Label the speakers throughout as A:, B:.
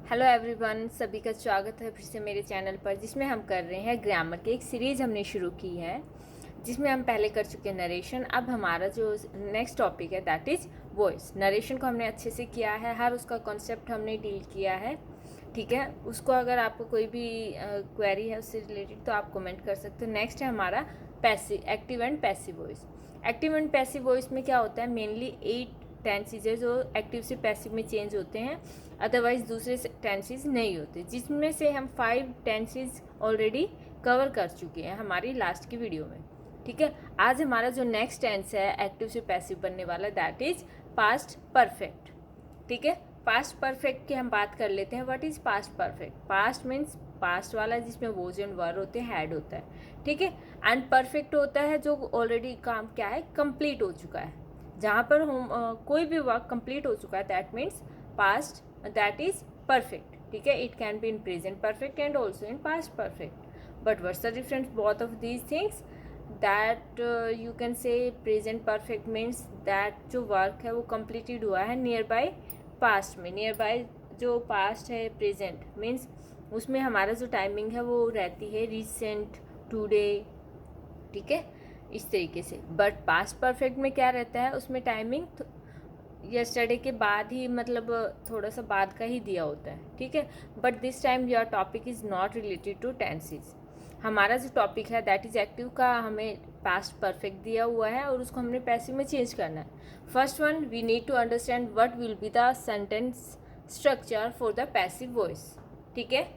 A: Hello everyone, सभी का स्वागत है फिर से मेरे चैनल पर, जिसमें हम कर रहे हैं ग्रामर की एक सीरीज़ हमने शुरू की है, जिसमें हम पहले कर चुके हैं नरेशन। अब हमारा जो नेक्स्ट टॉपिक है दैट इज़ वॉइस। नरेशन को हमने अच्छे से किया है, हर उसका कॉन्सेप्ट हमने डील किया है, ठीक है। उसको अगर आपको कोई भी क्वेरी है उससे रिलेटेड तो आप कमेंट कर सकते हो। नेक्स्ट है हमारा passive, active and passive voice. Active and passive voice में क्या होता है, मेनली 8 टेंसेज है जो एक्टिव से पैसिव में चेंज होते हैं, अदरवाइज दूसरे टेंसेज नहीं होते, जिसमें से हम 5 टेंसेज ऑलरेडी कवर कर चुके हैं हमारी लास्ट की वीडियो में, ठीक है। आज हमारा जो नेक्स्ट टेंस है एक्टिव से पैसिव बनने वाला दैट इज पास्ट परफेक्ट, ठीक है। पास्ट परफेक्ट की हम बात कर लेते हैं। What is past perfect? Past means past वाला जिसमें वोज एंड वर होते हैं, हैड होता है, ठीक है। एंड परफेक्ट होता है जो ऑलरेडी काम क्या है, कंप्लीट हो चुका है, जहाँ पर हम कोई भी वर्क कंप्लीट हो चुका है, that means past, that is perfect, ठीक है। It can be in present perfect and also in past perfect, but what's the difference both of these things? That you can say present perfect means that जो work है वो completed हुआ है near by past में। Near by जो past है present means उसमें हमारा जो टाइमिंग है वो रहती है रिसेंट, टुडे, ठीक है, इस तरीके से। बट पास्ट परफेक्ट में क्या रहता है, उसमें टाइमिंग यस्टरडे के बाद ही, मतलब थोड़ा सा बाद का ही दिया होता है, ठीक है। But this time your topic is not related to tenses. हमारा जो टॉपिक है दैट इज एक्टिव का हमें पास्ट परफेक्ट दिया हुआ है और उसको हमने पैसिव में चेंज करना है। First one, we need to understand what will be the sentence structure for the passive voice, ठीक है।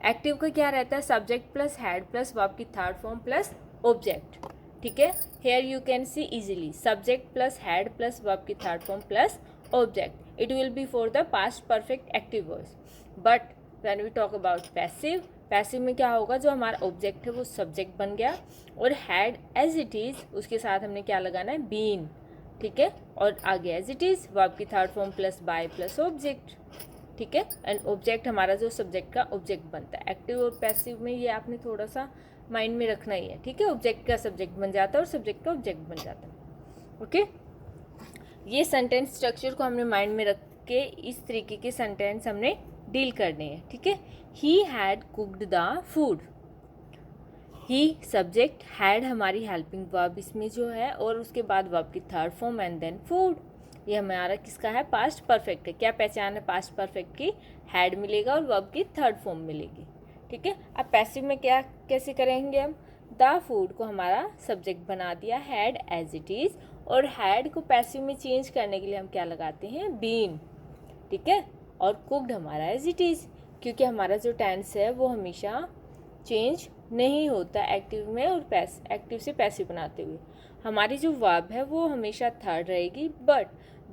A: एक्टिव का क्या रहता है, subject plus had plus verb की थर्ड फॉर्म प्लस ऑब्जेक्ट, ठीक है। Here you can see easily subject plus had plus verb की third form plus object, it will be for the past perfect active voice. But when we talk about passive, passive में क्या होगा, जो हमारा object है वो subject बन गया और हैड एज इट इज़ उसके साथ हमने क्या लगाना है, बीन, ठीक है। और आगे एज इट इज़ वर्ब की third form plus by plus object, ठीक है। एंड ऑब्जेक्ट हमारा जो सब्जेक्ट का ऑब्जेक्ट बनता है। एक्टिव और पैसिव में ये आपने थोड़ा सा माइंड में रखना ही है, ठीक है। ऑब्जेक्ट का सब्जेक्ट बन जाता है और सब्जेक्ट का ऑब्जेक्ट बन जाता है, ओके। ये सेंटेंस स्ट्रक्चर को हमने माइंड में रख के इस तरीके के सेंटेंस हमने डील करने हैं, ठीक है। He had cooked the food, he subject, had हमारी हेल्पिंग वर्ब इसमें जो है, और उसके बाद वर्ब की third form and then food. ये हमारा किसका है, पास्ट परफेक्ट है। क्या पहचान है पास्ट परफेक्ट की, हैड मिलेगा और वर्ब की थर्ड फॉर्म मिलेगी, ठीक है। अब पैसिव में क्या कैसे करेंगे हम, द फूड को हमारा सब्जेक्ट बना दिया, हैड एज इट इज़, और हैड को पैसिव में चेंज करने के लिए हम क्या लगाते हैं, बीन, ठीक है। और कुक्ड हमारा एज इट इज़, क्योंकि हमारा जो टेंस है वो हमेशा चेंज नहीं होता एक्टिव में और एक्टिव से पैसिव बनाते हुए। हमारी जो वर्ब है वो हमेशा थर्ड रहेगी, बट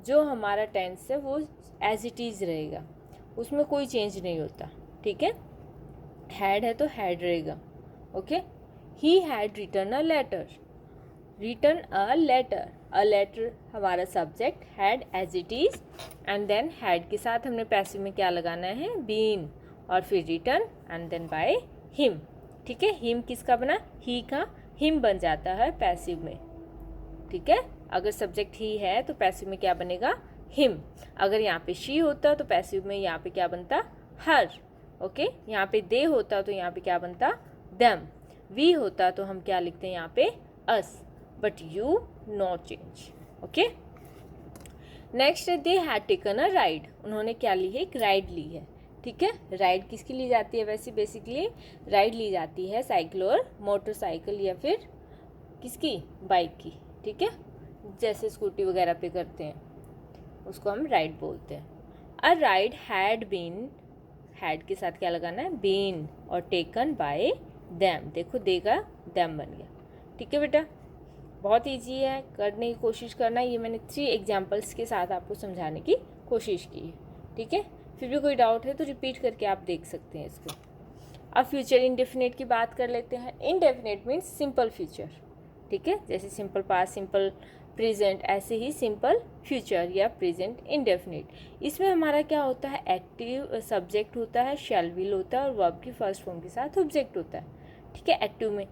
A: जो हमारा टेंस है वो एज इट इज़ रहेगा, उसमें कोई चेंज नहीं होता, ठीक है। हैड है तो हैड रहेगा, okay. He had return a letter, return a letter, a letter हमारा subject, had as it is, and then had के साथ हमने पैसिव में क्या लगाना है, बीन, और फिर written and then by him, ठीक है। हिम किसका बना, ही का, हिम बन जाता है पैसिव में, ठीक है। अगर सब्जेक्ट ही है तो पैसिव में क्या बनेगा, हिम। अगर यहाँ पे शी होता तो पैसिव में यहाँ पे क्या बनता, हर, ओके। यहाँ पे दे होता तो यहाँ पे क्या बनता, देम। वी होता तो हम क्या लिखते हैं यहाँ पे, us, but you no change, okay. Next, they had taken a ride, उन्होंने क्या ली है, एक राइड ली है, ठीक है। राइड किसकी ली जाती है, वैसे बेसिकली राइड ली जाती है साइकिल और मोटरसाइकिल या फिर किसकी, बाइक की, ठीक है। जैसे स्कूटी वगैरह पे करते हैं उसको हम राइड बोलते हैं। A ride had been, had के साथ क्या लगाना है, बीन, और टेकन बाय देम, देखो देगा देम बन गया, ठीक है बेटा। बहुत ईजी है, करने की कोशिश करना। ये मैंने 3 एग्जाम्पल्स के साथ आपको समझाने की कोशिश की है, ठीक है। फिर भी कोई डाउट है तो रिपीट करके आप देख सकते हैं इसको। अब फ्यूचर इंडेफिनिट की बात कर लेते हैं। इंडेफिनिट मीन्स सिंपल फ्यूचर, ठीक है। जैसे सिंपल पास्ट, सिंपल प्रेजेंट, ऐसे ही सिंपल फ्यूचर या प्रेजेंट इंडेफिनिट। इसमें हमारा क्या होता है, एक्टिव सब्जेक्ट होता है, शैल विल होता है, और वर्ब की फर्स्ट फॉर्म के साथ ऑब्जेक्ट होता है, ठीक है। एक्टिव में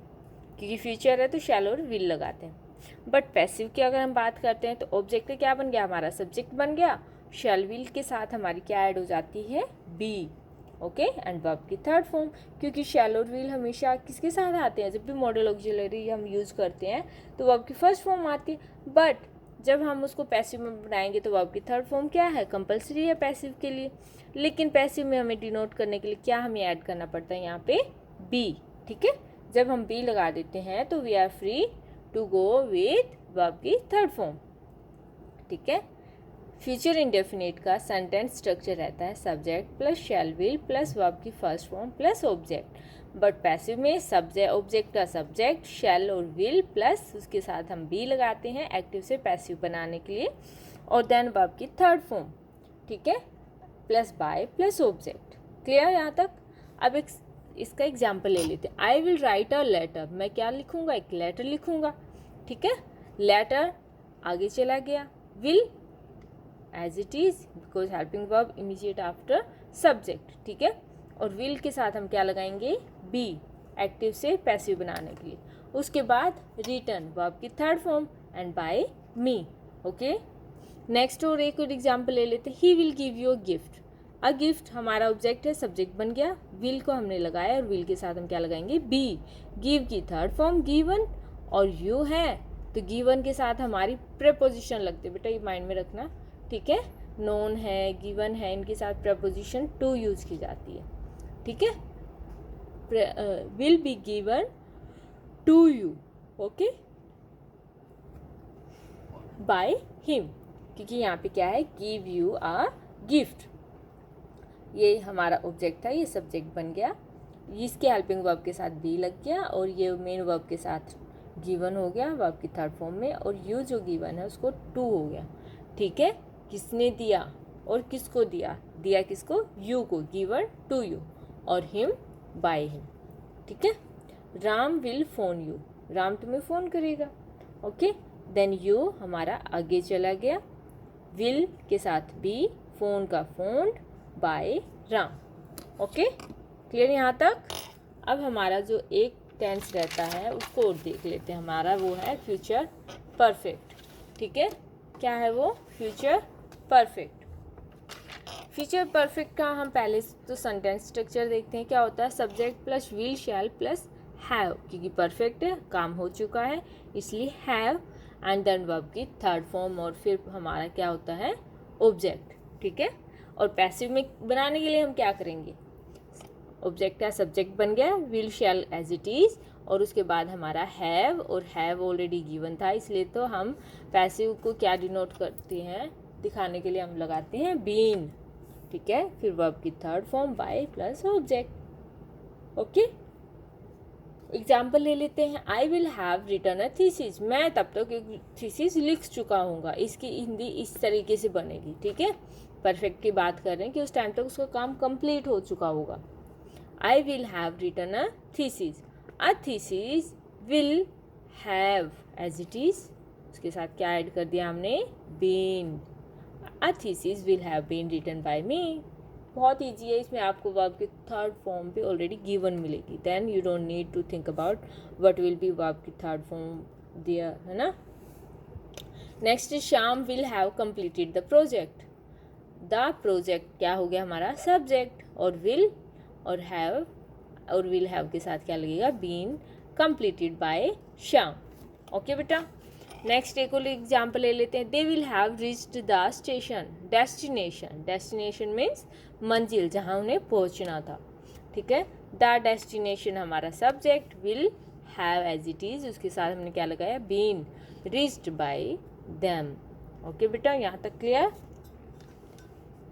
A: क्योंकि फ्यूचर है तो शैल और विल लगाते हैं। बट पैसिव की अगर हम बात करते हैं तो ऑब्जेक्ट क्या बन गया, हमारा सब्जेक्ट बन गया, शैल विल के साथ हमारी क्या ऐड हो जाती है, बी, ओके, एंड वर्ब की थर्ड फॉर्म, क्योंकि शैल और विल हमेशा किसके साथ आते हैं, जब भी मॉडल ऑक्सिलरी हम यूज़ करते हैं तो वर्ब की फर्स्ट फॉर्म आती है, बट जब हम उसको पैसिव में बनाएंगे तो वर्ब की थर्ड फॉर्म क्या है, कंपलसरी है पैसिव के लिए। लेकिन पैसिव में हमें डिनोट करने के लिए क्या हमें ऐड करना पड़ता है यहाँ पे, बी। ठीक है, जब हम बी लगा देते हैं तो we are free to go with verb की थर्ड फॉर्म। ठीक है, फ्यूचर इंडेफिनिट का सेंटेंस स्ट्रक्चर रहता है subject plus shall will plus verb की first form plus object, but passive में सब्जेक्ट ऑब्जेक्ट का सब्जेक्ट शैल और विल प्लस उसके साथ हम बी लगाते हैं एक्टिव से पैसिव बनाने के लिए, और देन वर्ब की थर्ड फॉर्म। ठीक है, plus by plus object. Clear यहाँ तक? अब एक इसका एग्जाम्पल ले लेते हैं। I will write a letter, मैं क्या लिखूंगा, एक लेटर लिखूंगा। ठीक है, लेटर आगे चला गया, will as it is because helping verb immediate after subject. ठीक है, और विल के साथ हम क्या लगाएंगे, बी, एक्टिव से पैसिव बनाने के लिए। उसके बाद रिटर्न वर्ब की third form and by me. Okay, next और एक और एग्जाम्पल ले लेते हैं। He will give you a gift, a gift हमारा ऑब्जेक्ट है, सब्जेक्ट बन गया, विल को हमने लगाया और विल के साथ हम क्या लगाएंगे, बी। गिव की थर्ड फॉर्म गिवन, और यू है तो गिवन के साथ हमारी प्रेपोजिशन लगती है, बेटा ये माइंड में रखना। ठीक है, नोन है, गिवन है, इनके साथ प्रेपोजिशन टू यूज की जाती है। ठीक है, will be given to you, okay, by him, क्योंकि यहाँ पे क्या है, गिव यू अ गिफ्ट, ये हमारा ऑब्जेक्ट था, ये सब्जेक्ट बन गया, इसके हेल्पिंग वर्ब के साथ बी लग गया, और ये मेन वर्ब के साथ गिवन हो गया वर्ब की थर्ड फॉर्म में, और यू जो गिवन है उसको टू हो गया। ठीक है, किसने दिया और किसको दिया, दिया किसको, यू को, गिवन टू यू, और हिम बाय हिम। ठीक है, Ram will phone you, Ram तुम्हें फ़ोन करेगा। ओके, देन यू हमारा आगे चला गया, विल के साथ बी, फ़ोन का phone, by Ram. Okay, clear यहाँ तक? अब हमारा जो एक टेंस रहता है उसको और देख लेते हैं, हमारा वो है फ्यूचर परफेक्ट। ठीक है, क्या है वो, फ्यूचर परफेक्ट। फ्यूचर परफेक्ट का हम पहले तो सेंटेंस स्ट्रक्चर देखते हैं, क्या होता है, subject plus will shell plus have, क्योंकि परफेक्ट है, काम हो चुका है इसलिए हैव, एंड देन वर्ब की थर्ड फॉर्म, और फिर हमारा क्या होता है, ऑब्जेक्ट। ठीक है, और पैसिव में बनाने के लिए हम क्या करेंगे, ऑब्जेक्ट का सब्जेक्ट बन गया, will shall as it is, और उसके बाद हमारा हैव, और हैव ऑलरेडी गिवन था इसलिए तो हम पैसिव को क्या डिनोट करते हैं, दिखाने के लिए हम लगाते हैं बीन। ठीक है, फिर वर्ब की third form by plus object. Okay, example ले लेते हैं। I will have written a thesis, मैं तब तक एक थीसिस लिख चुका हूँगा, इसकी हिंदी इस तरीके से बनेगी। ठीक है, परफेक्ट की बात कर रहे हैं कि उस टाइम तक उसका काम कंप्लीट हो चुका होगा। I will have written a thesis, a thesis will have as it is, उसके साथ क्या ऐड कर दिया हमने, been, a thesis will have been written by me. बहुत ईजी है, इसमें आपको वर्ब की थर्ड फॉर्म भी ऑलरेडी गिवन मिलेगी, then you don't need to think about what will be verb की थर्ड फॉर्म दिया है ना। Next Shyam will have completed the project, the project क्या हो गया हमारा सब्जेक्ट, और विल और हैव और विल हैव के साथ क्या लगेगा, been completed by Shyam. Okay बेटा, नेक्स्ट एक और एग्जाम्पल ले लेते हैं। They will have reached the station, destination, destination means मंजिल, जहाँ उन्हें पहुँचना था। ठीक है, द डेस्टिनेशन हमारा subject, will have as it is, उसके साथ हमने क्या लगाया, been reached by them. Okay बेटा, यहाँ तक क्लियर?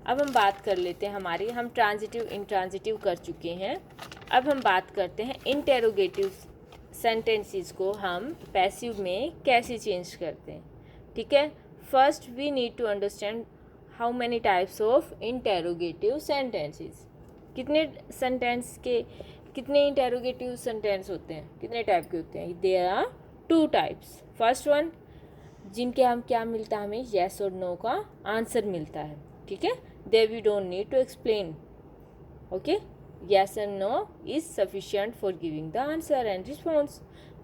A: अब हम बात कर लेते हैं हमारी, हम ट्रांजिटिव इंट्रांजिटिव कर चुके हैं, अब हम बात करते हैं इंटेरोगेटिव सेंटेंसेस को हम पैसिव में कैसे चेंज करते हैं। ठीक है, first we need to understand how many types of interrogative sentences, कितने सेंटेंस के कितने इंटेरोगेटिव सेंटेंस होते हैं, कितने टाइप के होते हैं, there are two types. First one, जिनके हम क्या मिलता है, हमें येस और नो का आंसर मिलता है। ठीक है, there we don't need to explain. Okay, yes and no is sufficient for giving the answer and response.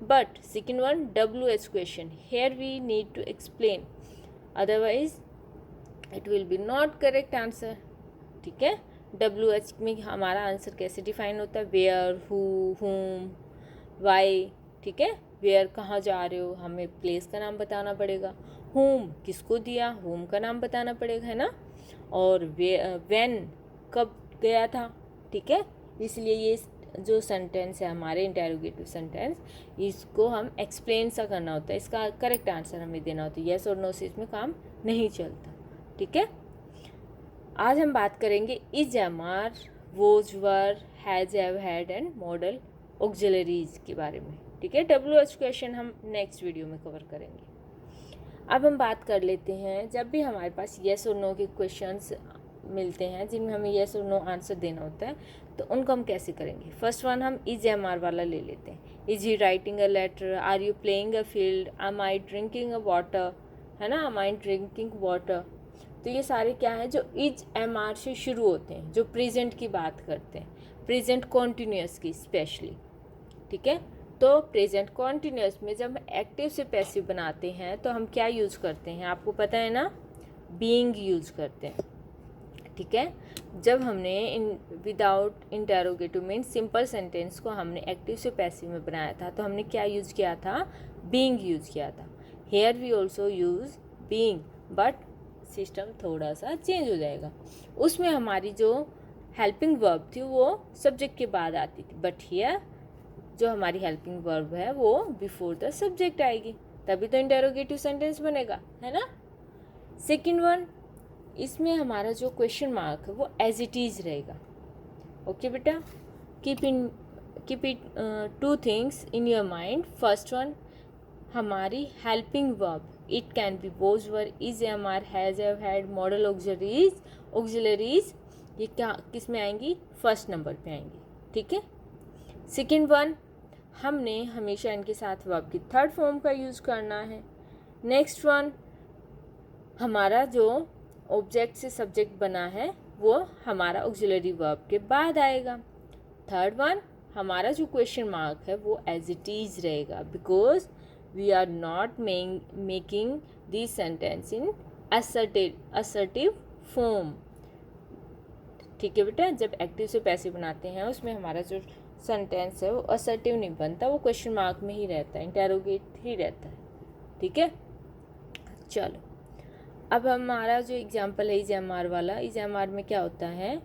A: But second one, WH question, here we need to explain, otherwise it will be not correct answer. ठीक है, WH में हमारा answer कैसे define होता है, where, who, home, Y, ठीक है। Where कहाँ जा रहे हो, हमें प्लेस का नाम बताना पड़ेगा। होम किसको दिया, होम का नाम बताना पड़ेगा, है ना। और व्हेन कब गया था, ठीक है। इसलिए ये जो सेंटेंस है हमारे इंटेरोगेटिव सेंटेंस, इसको हम एक्सप्लेन सा करना होता है, इसका करेक्ट आंसर हमें देना होता है। येस और नो से इसमें काम नहीं चलता, ठीक है। आज हम बात करेंगे is, am are, was, were, has, have, had and modal auxiliaries के बारे में, ठीक है। WH क्वेश्चन हम नेक्स्ट वीडियो में कवर करेंगे। अब हम बात कर लेते हैं, जब भी हमारे पास येस और नो के क्वेश्चंस मिलते हैं जिनमें हमें येस और नो आंसर देना होता है, तो उनको हम कैसे करेंगे। फर्स्ट वन हम इज, एम आर वाला ले लेते हैं। Is he writing a letter, are you playing a field, am I drinking a water, है ना, एम आई ड्रिंकिंग वाटर। तो ये सारे क्या हैं जो इज, एम आर से शुरू होते हैं, जो प्रेजेंट की बात करते हैं, प्रेजेंट कॉन्टिन्यूस की स्पेशली, ठीक है। तो प्रेजेंट कॉन्टिन्यूस में जब हम एक्टिव से पैसिव बनाते हैं तो हम क्या यूज करते हैं, आपको पता है ना, बीइंग यूज करते हैं, ठीक है। जब हमने without interrogative mean simple sentence को हमने एक्टिव से पैसिव में बनाया था, तो हमने क्या यूज किया था, बीइंग यूज किया था। Here we also use being, but system थोड़ा सा चेंज हो जाएगा। उसमें हमारी जो हेल्पिंग वर्ब थी वो सब्जेक्ट के बाद आती थी, बट हियर जो हमारी हेल्पिंग वर्ब है वो बिफोर द सब्जेक्ट आएगी, तभी तो इंटेरोगेटिव सेंटेंस बनेगा, है ना। सेकंड वन, इसमें हमारा जो क्वेश्चन मार्क है वो एज इट इज रहेगा। ओके बेटा, keep it two things in your mind. First one, हमारी helping verb, it can be was, were, is, am are, has, have, had, modal auxiliaries, ये क्या किस में आएंगी, फर्स्ट नंबर पे आएंगी, ठीक है। सेकेंड वन, हमने हमेशा इनके साथ वर्ब की थर्ड फॉर्म का यूज़ करना है। नेक्स्ट वन, हमारा जो ऑब्जेक्ट से सब्जेक्ट बना है वो हमारा ऑक्सिलरी वर्ब के बाद आएगा। थर्ड वन, हमारा जो क्वेश्चन मार्क है वो एज इट इज रहेगा, because we are not making this sentence in assertive form, ठीक है बेटा। जब एक्टिव से पैसिव बनाते हैं उसमें हमारा जो सेंटेंस है वो असर्टिव नहीं बनता, वो क्वेश्चन मार्क में ही रहता है, इंटेरोगेट ही रहता है, ठीक है। चलो, अब हमारा जो एग्जाम्पल है इज, एम आर वाला, इज, एम आर में क्या होता है,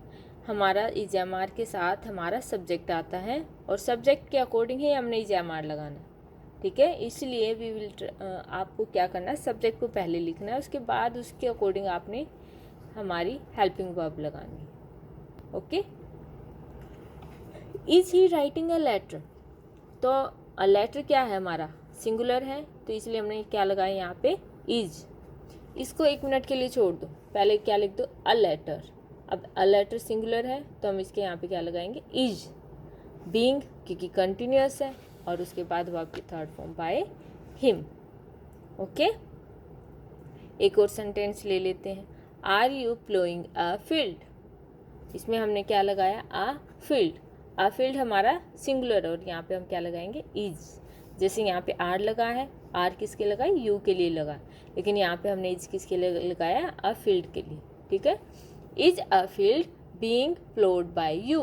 A: हमारा इज, एम आर के साथ हमारा सब्जेक्ट आता है और सब्जेक्ट के अकॉर्डिंग ही हमने इज, एम आर लगाना, ठीक है। इसलिए वी विल आपको क्या करना है, सब्जेक्ट को पहले लिखना है, उसके बाद उसके अकॉर्डिंग आपने हमारी हेल्पिंग वर्ब लगानी है, okay. Is he writing a letter, तो अ लेटर क्या है हमारा, सिंगुलर है, तो इसलिए हमने क्या लगाया यहाँ पे, इज। इसको एक मिनट के लिए छोड़ दो, पहले क्या लिख दो, अ लेटर। अब अ लेटर सिंगुलर है तो हम इसके यहाँ पे क्या लगाएंगे, इज। बीइंग क्योंकि कंटिन्यूअस है, और उसके बाद वर्ब की third form by him, okay. एक और सेंटेंस ले लेते हैं, are you ploughing a field, इसमें हमने क्या लगाया, अ फील्ड। अ फील्ड हमारा सिंगुलर, और यहाँ पे हम क्या लगाएंगे, इज। जैसे यहाँ पे आर लगा है, आर किसके लगा है, यू के लिए लगा, लेकिन यहाँ पे हमने इज किसके लिए लगाया, अ फील्ड के लिए, ठीक है। Is a field being ploughed by you,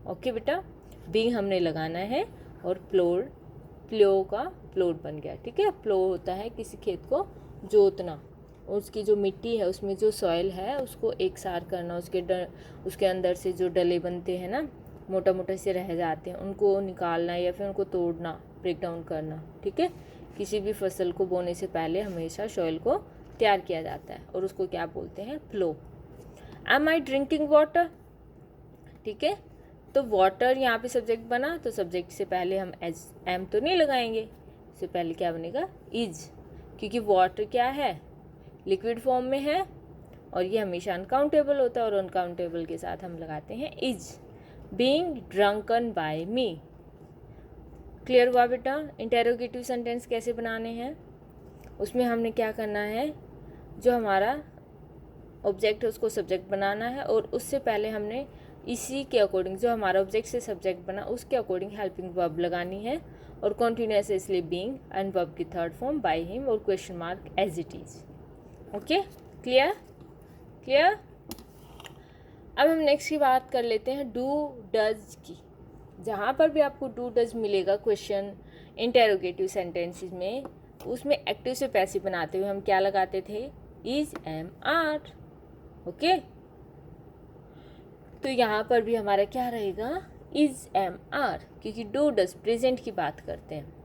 A: okay बेटा। बीइंग हमने लगाना है और प्लो का प्लोड बन गया, ठीक है। प्लो होता है किसी खेत को जोतना, उसकी जो मिट्टी है उसमें जो सॉइल है उसको एक सार करना, उसके अंदर से जो डले बनते हैं ना, मोटा मोटा से रह जाते हैं, उनको निकालना या फिर उनको तोड़ना, ब्रेक डाउन करना, ठीक है। किसी भी फसल को बोने से पहले हमेशा सॉइल को तैयार किया जाता है और उसको क्या बोलते हैं, प्लो। एम आई ड्रिंकिंग वाटर, ठीक है। तो वाटर यहाँ पे सब्जेक्ट बना, तो सब्जेक्ट से पहले हम एम तो नहीं लगाएंगे, इससे पहले क्या बनेगा, इज, क्योंकि वाटर क्या है, लिक्विड फॉर्म में है और ये हमेशा अनकाउंटेबल होता है, और अनकाउंटेबल के साथ हम लगाते हैं is. Being drunken by me, clear हुआ बेटा। इंटेरोगेटिव सेंटेंस कैसे बनाने हैं, उसमें हमने क्या करना है, जो हमारा ऑब्जेक्ट है उसको सब्जेक्ट बनाना है, और उससे पहले हमने इसी के अकॉर्डिंग जो हमारा ऑब्जेक्ट से सब्जेक्ट बना उसके अकॉर्डिंग हेल्पिंग वर्ब लगानी है, और कॉन्टिन्यूअस है इसलिए बीइंग, एंड वर्ब की थर्ड फॉर्म बाय हिम, और question mark as it is, okay. Clear. अब हम नेक्स्ट की बात कर लेते हैं डू डज की। जहाँ पर भी आपको डू डज मिलेगा क्वेश्चन इंटेरोगेटिव सेंटेंसेस में, उसमें एक्टिव से पैसिव बनाते हुए हम क्या लगाते थे, इज, एम, आर। ओके, तो यहाँ पर भी हमारा क्या रहेगा, इज, एम, आर, क्योंकि डू डज प्रेजेंट की बात करते हैं।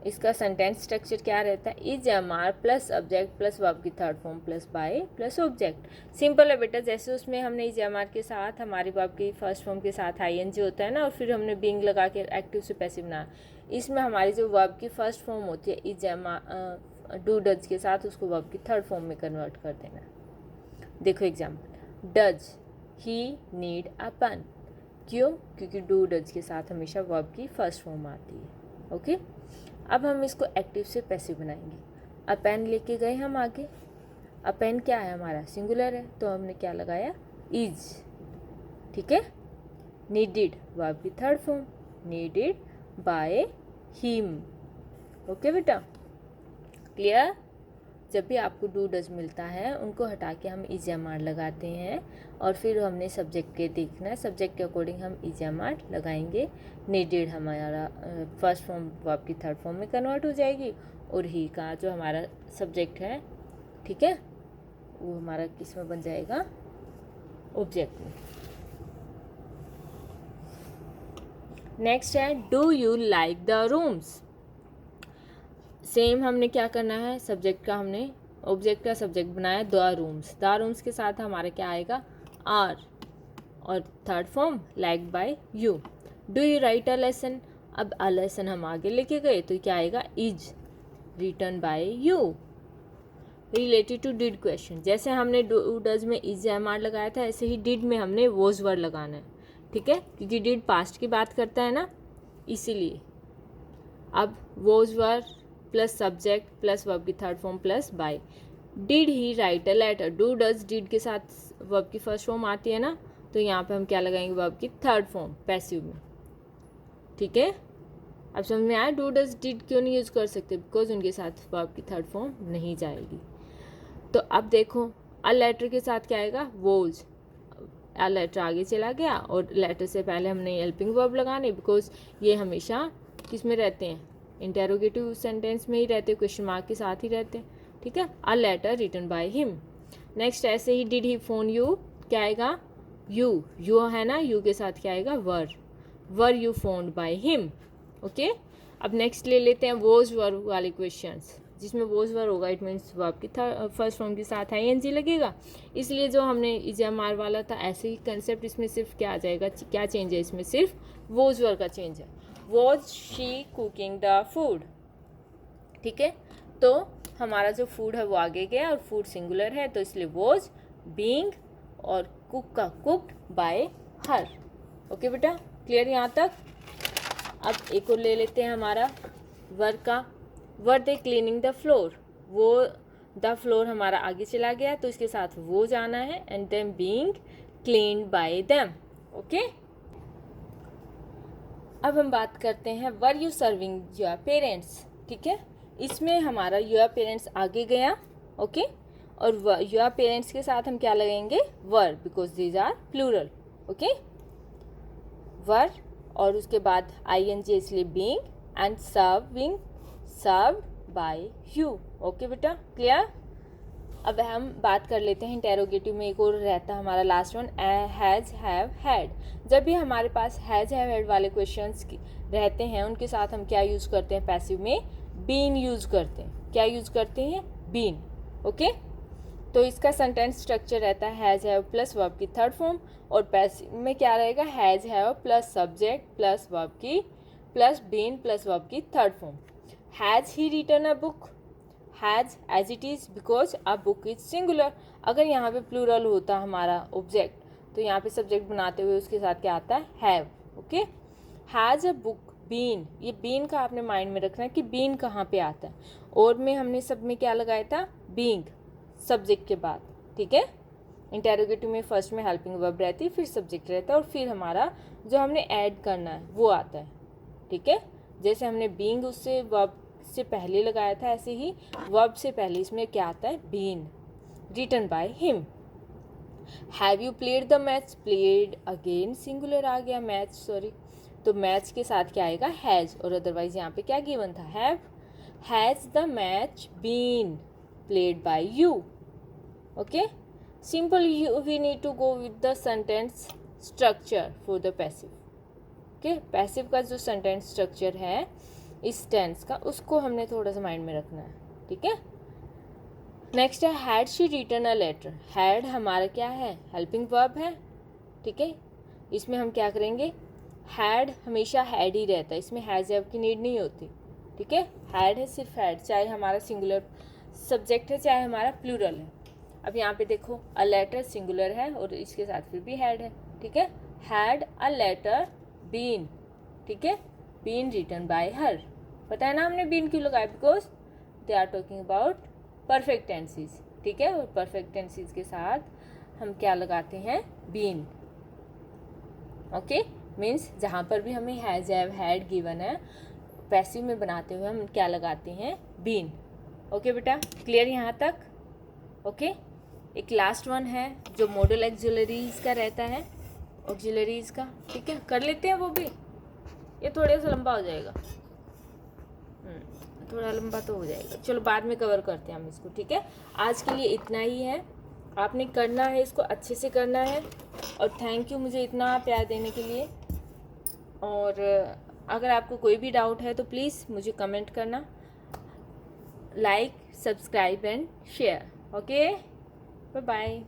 A: इसका सेंटेंस स्ट्रक्चर क्या रहता है, is, am, are plus subject plus verb की third form plus by plus object. Simple है बेटा, जैसे उसमें हमने इज, एम, आर के साथ हमारे वर्ब की फर्स्ट फॉर्म के साथ आईएनजी होता है ना, और फिर हमने बीइंग लगा के एक्टिव से पैसिव बना। इसमें हमारी जो वर्ब की फर्स्ट फॉर्म होती है is, am, are, do does के साथ उसको वर्ब की थर्ड फॉर्म में कन्वर्ट कर देना। देखो example, does he need a pen. क्यों, क्योंकि डू डज के साथ हमेशा वर्ब की फर्स्ट फॉर्म आती है। ओके, अब हम इसको एक्टिव से पैसिव बनाएंगे। अ पेन लेके गए हम आगे, अ पेन क्या है हमारा, सिंगुलर है, तो हमने क्या लगाया, इज। ठीक है, नीडेड वर्ब की third form, needed bye him. Okay बेटा, क्लियर। जब भी आपको डू डज मिलता है उनको हटा के हम इज, एम, आर लगाते हैं, और फिर हमने सब्जेक्ट के देखना है, सब्जेक्ट के अकॉर्डिंग हम इज, एम, आर लगाएंगे। नीडेड हमारा फर्स्ट फॉर्म वर्ब की थर्ड फॉर्म में कन्वर्ट हो जाएगी, और ही का जो हमारा सब्जेक्ट है, ठीक है, वो हमारा किस में बन जाएगा, ऑब्जेक्ट में। नेक्स्ट है do you like the rooms. Same हमने क्या करना है, सब्जेक्ट का हमने ऑब्जेक्ट का सब्जेक्ट बनाया द रूम्स, द रूम्स के साथ हमारा क्या आएगा, आर, और third form like by you. Do you write a lesson, अब अ लेसन हम आगे लेके गए तो क्या आएगा, is written by you. Related to did question, जैसे हमने डू डज में इज, एम, आर लगाया था, ऐसे ही डिड में हमने वॉज वर्ड लगाना है। ठीक है, क्योंकि डिड पास्ट की बात करता है ना, इसीलिए। अब was were plus subject plus verb की third form plus by. Did he write a letter, do does did के साथ वर्ब की फर्स्ट फॉर्म आती है ना, तो यहाँ पे हम क्या लगाएंगे, वर्ब की थर्ड फॉर्म पैसिव में। ठीक है, अब समझ में आया डू डज डिड क्यों नहीं यूज कर सकते, बिकॉज उनके साथ वर्ब की थर्ड फॉर्म नहीं जाएगी। तो अब देखो, अ लेटर के साथ क्या आएगा, वोज। अ लेटर आगे चला गया, और लेटर से पहले हमने हेल्पिंग वर्ब लगाने, बिकॉज ये हमेशा किस में रहते हैं, इंटेरोगेटिव सेंटेंस में ही रहते, क्वेश्चन मार्क के साथ ही रहते हैं। ठीक है, a letter written by him. Next ऐसे ही डिड ही फोन यू, क्या आएगा, यू, यू है ना, यू के साथ क्या आएगा, were you found bye him. Okay, अब नेक्स्ट ले लेते हैं वोज वर्ब वाले क्वेश्चंस, जिसमें वोज वर्ब होगा, इट मीन्स वर्ब की फर्स्ट फॉर्म के साथ आईएनजी लगेगा, इसलिए जो हमने इज, एम, आर वाला था, ऐसे ही कंसेप्ट इसमें सिर्फ क्या आ जाएगा, क्या चेंज है इसमें, सिर्फ वोज वर्ब का चेंज है। Was she cooking the food. ठीक है, तो हमारा जो फूड है वो आगे गया, और फूड सिंगुलर है, तो इसलिए वॉज बीइंग, और कुक का कुक्ड बाय हर। ओके बेटा, क्लियर यहाँ तक। अब एक और ले लेते हैं हमारा वर का, वर दे क्लीनिंग द फ्लोर, वो द फ्लोर हमारा आगे चला गया, तो इसके साथ वो जाना है, and them being cleaned bye them. Okay, अब हम बात करते हैं were you serving your parents. ठीक है, इसमें हमारा योर पेरेंट्स आगे गया। ओके, और योर पेरेंट्स के साथ हम क्या लगाएंगे, were, because these are plural. Okay, were, और उसके बाद आईएनजी, इसलिए being, and serving, served by you. Okay बेटा, क्लियर। अब हम बात कर लेते हैं इंटेरोगेटिव में, एक और रहता है हमारा last one, has, have, had. जब भी हमारे पास हैज़, हैव, हैड वाले क्वेश्चंस रहते हैं, उनके साथ हम क्या यूज़ करते हैं, पैसिव में बीन यूज़ करते हैं। क्या यूज़ करते हैं, बीन। ओके, तो इसका सेंटेंस स्ट्रक्चर रहता है हैज़, हैव प्लस वर्ब की थर्ड फॉर्म, और पैसिव में क्या रहेगा, has, have plus subject plus verb की प्लस बीन प्लस वर्ब की third form. Has he written a book, has as it is, because a book is singular. अगर यहाँ पे प्लूरल होता हमारा ऑब्जेक्ट, तो यहाँ पे सब्जेक्ट बनाते हुए उसके साथ क्या आता है, have. Okay, has a book been, ये बीन का आपने माइंड में रखना है कि बीन कहाँ पे आता है, और में हमने सब में क्या लगाया था, बीइंग सब्जेक्ट के बाद। ठीक है, इंटेरोगेटिव में फर्स्ट में हेल्पिंग वर्ब रहती है, फिर सब्जेक्ट रहता है, और फिर हमारा जो हमने ऐड करना है वो आता है। ठीक है, जैसे हमने बीइंग उससे वर्ब से पहले लगाया था, ऐसे ही वर्ब से पहले इसमें क्या आता है, been, written by him. Have you played the match, played again singular आ गया, मैच सॉरी, तो मैच के साथ क्या आएगा, हैज़, और अदरवाइज यहाँ पे क्या गिवन था, has the match been played by you. Okay, simple, you we need to go with the sentence structure for the passive. Okay, passive का जो सेंटेंस स्ट्रक्चर है इस टेंस का, उसको हमने थोड़ा सा माइंड में रखना है, ठीक है। नेक्स्ट है had she written a letter. Had हमारा क्या है, हेल्पिंग वर्ब है, ठीक है। इसमें हम क्या करेंगे, हैड हमेशा हैड ही रहता है, इसमें हैज़ हैव की नीड नहीं होती, ठीक है। हैड है सिर्फ हैड, चाहे हमारा सिंगुलर सब्जेक्ट है चाहे हमारा प्लूरल है। अब यहाँ पे देखो अ लेटर सिंगुलर है और इसके साथ फिर भी हैड है, ठीक है। हैड अ लेटर बीन, ठीक है, बीन रिटन बाय हर। पता है ना हमने बीन क्यों लगाया, because they are talking about perfect tenses, ठीक है। और परफेक्ट टेंसेस के साथ हम क्या लगाते हैं, बीन। ओके, मीन्स जहाँ पर भी हमें हैज़ हैव हैड गिवन है, पैसिव में बनाते हुए हम क्या लगाते हैं, बीन। ओके बेटा, क्लियर यहाँ तक। ओके, एक लास्ट वन है जो मॉडल एक्सिलरीज का रहता है, ऑक्सिलरीज का, ठीक है, कर लेते हैं वो भी। ये थोड़ा सा लंबा हो जाएगा, थोड़ा लंबा तो हो जाएगा, चलो बाद में कवर करते हैं हम इसको, ठीक है। आज के लिए इतना ही है, आपने करना है इसको अच्छे से करना है। और थैंक यू मुझे इतना प्यार देने के लिए। और अगर आपको कोई भी डाउट है तो प्लीज़ मुझे कमेंट करना, like, subscribe and share. Okay, bye bye.